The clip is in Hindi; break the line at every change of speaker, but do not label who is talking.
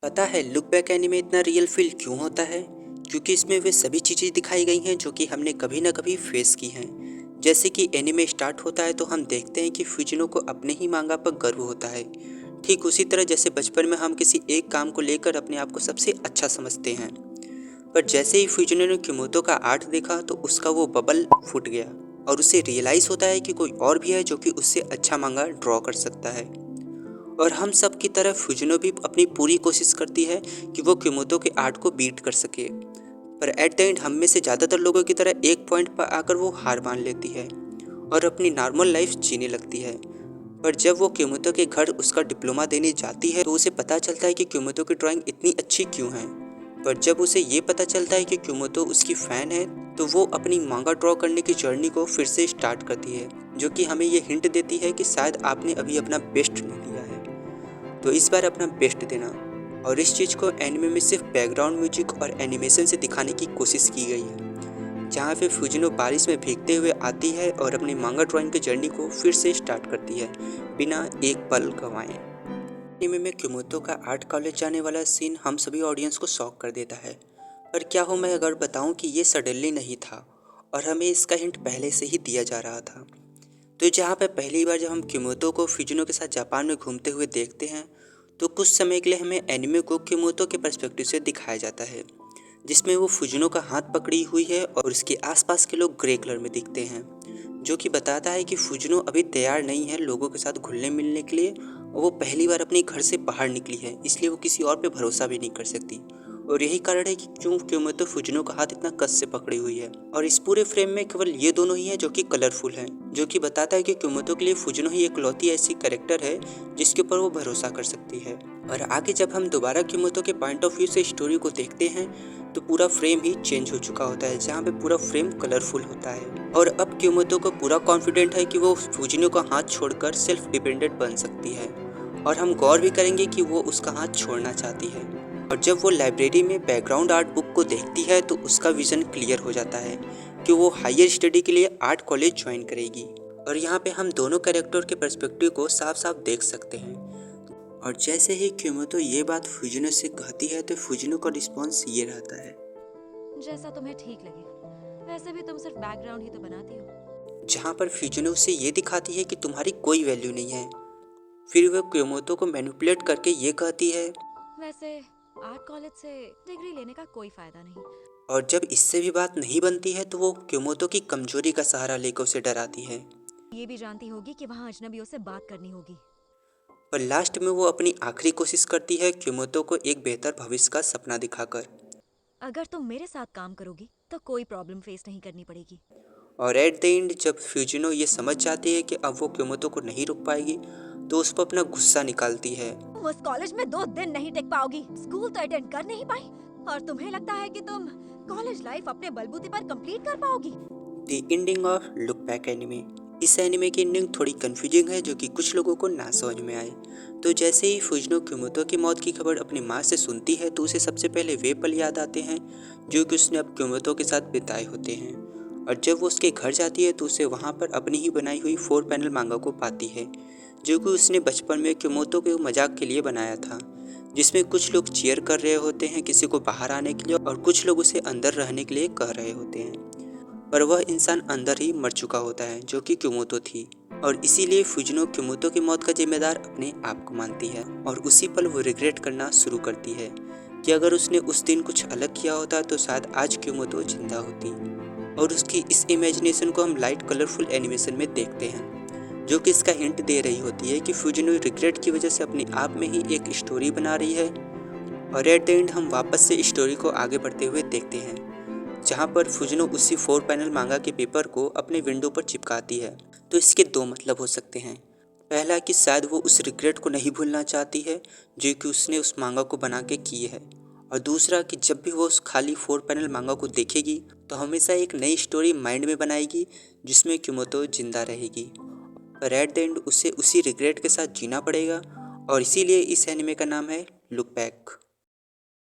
पता है लुक बैक एनीमे इतना रियल फील क्यों होता है? क्योंकि इसमें वे सभी चीज़ें दिखाई गई हैं जो कि हमने कभी ना कभी फेस की हैं। जैसे कि एनीमे स्टार्ट होता है तो हम देखते हैं कि फुजिनो को अपने ही मांगा पर गर्व होता है। ठीक उसी तरह जैसे बचपन में हम किसी एक काम को लेकर अपने आप को सबसे अच्छा समझते हैं। पर जैसे ही फुजिनो ने किमोतो का आर्ट देखा तो उसका वो बबल फूट गया और उसे रियलाइज़ होता है कि कोई और भी है जो कि उससे अच्छा मांगा ड्रॉ कर सकता है। और हम सब की तरह फुजिनो भी अपनी पूरी कोशिश करती है कि वो किमोतो के आर्ट को बीट कर सके। पर एट द एंड हम में से ज़्यादातर लोगों की तरह एक पॉइंट पर आकर वो हार मान लेती है और अपनी नॉर्मल लाइफ जीने लगती है। पर जब वो किमोतो के घर उसका डिप्लोमा देने जाती है तो उसे पता चलता है कि किमोतो की ड्राइंग इतनी अच्छी क्यों है। पर जब उसे ये पता चलता है कि किमोतो उसकी फ़ैन है तो वो अपनी मांगा ड्रॉ करने की जर्नी को फिर से स्टार्ट करती है, जो कि हमें ये हिंट देती है कि शायद आपने अभी अपना बेस्ट नहीं लिया है, तो इस बार अपना बेस्ट देना। और इस चीज़ को एनिमे में सिर्फ बैकग्राउंड म्यूजिक और एनिमेशन से दिखाने की कोशिश की गई है, जहाँ पे फुजिनो बारिश में भीगते हुए आती है और अपनी मांगा ड्राइंग की जर्नी को फिर से स्टार्ट करती है बिना एक पल गंवाए। एनिमे में किमोतो का आर्ट कॉलेज जाने वाला सीन हम सभी ऑडियंस को शॉक कर देता है। पर क्या हो मैं अगर बताऊं कि ये सडनली नहीं था और हमें इसका हिंट पहले से ही दिया जा रहा था। तो जहाँ पे पहली बार जब हम किमोतो को फिजिनो के साथ जापान में घूमते हुए देखते हैं तो कुछ समय के लिए हमें एनिमे को किमोतो के पर्सपेक्टिव से दिखाया जाता है, जिसमें वो फुजिनो का हाथ पकड़ी हुई है और उसके आसपास के लोग ग्रे कलर में दिखते हैं, जो कि बताता है कि फुजिनो अभी तैयार नहीं है लोगों के साथ घुलने मिलने के लिए और वो पहली बार अपने घर से बाहर निकली है, इसलिए वो किसी और पे भरोसा भी नहीं कर सकती। और यही कारण है कि क्यों क्योमोतो फुजिनो का हाथ इतना कस से पकड़ी हुई है। और इस पूरे फ्रेम में केवल ये दोनों ही हैं जो कि कलरफुल हैं, जो कि बताता है कि क्योमोतो के लिए फुजिनो ही इकलौती ऐसी कैरेक्टर है जिसके ऊपर वो भरोसा कर सकती है। और आगे जब हम दोबारा क्योमोतो के पॉइंट ऑफ व्यू से स्टोरी को देखते हैं तो पूरा फ्रेम ही चेंज हो चुका होता है, जहाँ पे पूरा फ्रेम कलरफुल होता है और अब क्योमोतो को पूरा कॉन्फिडेंट है कि वो फुजिनो का हाथ छोड़कर सेल्फ डिपेंडेंट बन सकती है। और हम गौर भी करेंगे कि वो उसका हाथ छोड़ना चाहती है। और जब वो लाइब्रेरी में बैकग्राउंड आर्ट बुक को देखती है तो उसका विजन क्लियर हो जाता है कि वो हायर स्टडी के लिए आर्ट कॉलेज ज्वाइन करेगी। और यहाँ पे हम दोनों कैरेक्टर के पर्सपेक्टिव को साफ साफ देख सकते हैं। और जैसे ही क्योमोतो ये बात फुजिनो से कहती है तो फुजिनो का रिस्पॉन्स ये रहता है,
जैसा तुम्हें ठीक लगे। वैसे भी तुम सिर्फ बैकग्राउंड ही तो बनाती हो।
जहाँ पर फुजिनो उसे ये दिखाती है कि तुम्हारी कोई वैल्यू नहीं है। फिर वह क्योमोतो को मैनिपुलेट करके ये कहती है,
वैसे आर्ट कॉलेज से डिग्री लेने का कोई फायदा नहीं।
और जब इससे भी बात नहीं बनती है तो वो क्योमोतो की कमजोरी का सहारा लेकर उसे डराती है।
ये भी जानती होगी कि वहाँ अजनबियों से बात करनी होगी।
पर लास्ट में वो अपनी आखिरी कोशिश करती है क्योमोतो को एक बेहतर भविष्य का सपना दिखाकर।
अगर तुम मेरे साथ काम करोगी तो कोई प्रॉब्लम फेस नहीं करनी पड़ेगी।
और एट द एंड जब फ्यूजिनो ये समझ जाती है कि अब वो क्योमोतो को नहीं रोक पाएगी तो उस पर अपना गुस्सा निकालती है।
तुम उस कॉलेज में 2 दिन नहीं टिक पाओगी, स्कूल तो अटेंड कर नहीं पाई और तुम्हें लगता है कि तुम कॉलेज लाइफ अपने बलबूते पर कंप्लीट कर पाओगी।
The ending of look back anime. इस एनिमे की एंडिंग थोड़ी कंफ्यूजिंग है जो कि कुछ लोगों को ना समझ में आए। तो जैसे ही फुजिनो क्योमोतो की मौत की खबर अपनी माँ से सुनती है तो उसे सबसे पहले वे पल याद आते हैं जो कि उसने अब क्योमोतो के साथ बिताए होते हैं। और जब वो उसके घर जाती है तो उसे वहाँ पर अपनी ही बनाई हुई 4 पैनल मांगा को पाती है, जो कि उसने बचपन में क्योमोतो के मजाक के लिए बनाया था, जिसमें कुछ लोग चीयर कर रहे होते हैं किसी को बाहर आने के लिए और कुछ लोग उसे अंदर रहने के लिए कह रहे होते हैं। पर वह इंसान अंदर ही मर चुका होता है जो कि क्योमोतो थी। और इसीलिए फुजिनो क्योमोतो की मौत का जिम्मेदार अपने आप को मानती है और उसी पल वो रिग्रेट करना शुरू करती है कि अगर उसने उस दिन कुछ अलग किया होता तो शायद आज क्योमोतो जिंदा होती। और उसकी इस इमेजिनेशन को हम लाइट कलरफुल एनिमेशन में देखते हैं, जो कि इसका हिंट दे रही होती है कि फुजिनो रिग्रेट की वजह से अपने आप में ही एक स्टोरी बना रही है। और एट द एंड हम वापस से स्टोरी को आगे बढ़ते हुए देखते हैं, जहाँ पर फुजिनो उसी 4 पैनल मांगा के पेपर को अपने विंडो पर चिपकाती है। तो इसके दो मतलब हो सकते हैं। पहला कि शायद वो उस रिग्रेट को नहीं भूलना चाहती है जो कि उसने उस मांगा को बना के की है, और दूसरा कि जब भी वो उस खाली 4 पैनल मांगा को देखेगी तो हमेशा एक नई स्टोरी माइंड में बनाएगी जिसमें क्योमोतो जिंदा रहेगी। पर एट द एंड उसे उसी रिग्रेट के साथ जीना पड़ेगा और इसीलिए इस एनिमे का नाम है लुक बैक।